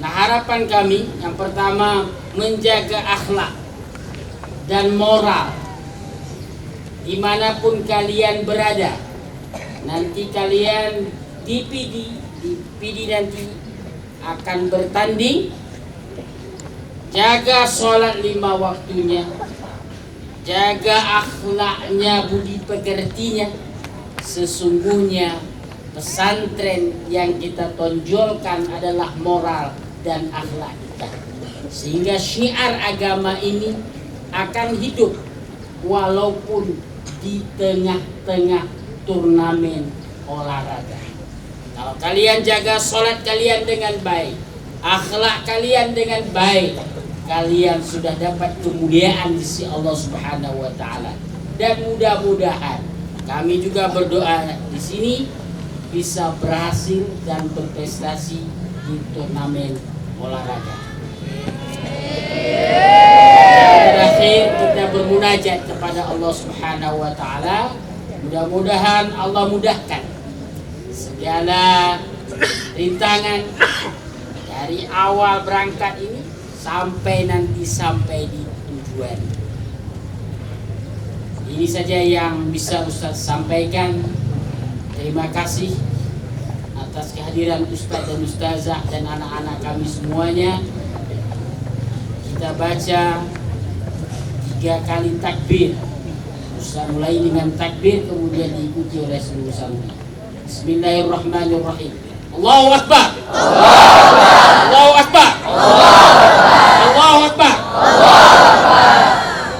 Nah, harapan kami yang pertama menjaga akhlak dan moral dimanapun kalian berada. Nanti kalian di PD nanti akan bertanding. Jaga sholat 5 waktunya, jaga akhlaknya, budi pekertinya. Sesungguhnya pesantren yang kita tonjolkan adalah moral dan akhlak kita, sehingga syiar agama ini akan hidup walaupun di tengah-tengah turnamen olahraga. Kalau kalian jaga sholat kalian dengan baik, akhlak kalian dengan baik, kalian sudah dapat kemuliaan di sisi Allah Subhanahu wa taala. Dan mudah-mudahan kami juga berdoa di sini bisa berhasil dan berprestasi di turnamen olahraga. Terakhir kita bermunajat kepada Allah Subhanahu wa taala. Mudah-mudahan Allah mudahkan segala rintangan dari awal berangkat ini sampai di tujuan. Ini saja yang bisa Ustaz sampaikan. Terima kasih atas kehadiran Ustaz dan Ustazah dan anak-anak kami semuanya. Kita baca 3 kali takbir. Ustaz mulai dengan takbir, kemudian diikuti oleh seluruh santri. Bismillahirrahmanirrahim. Allahu Akbar. Allahu Akbar. Allahu Akbar.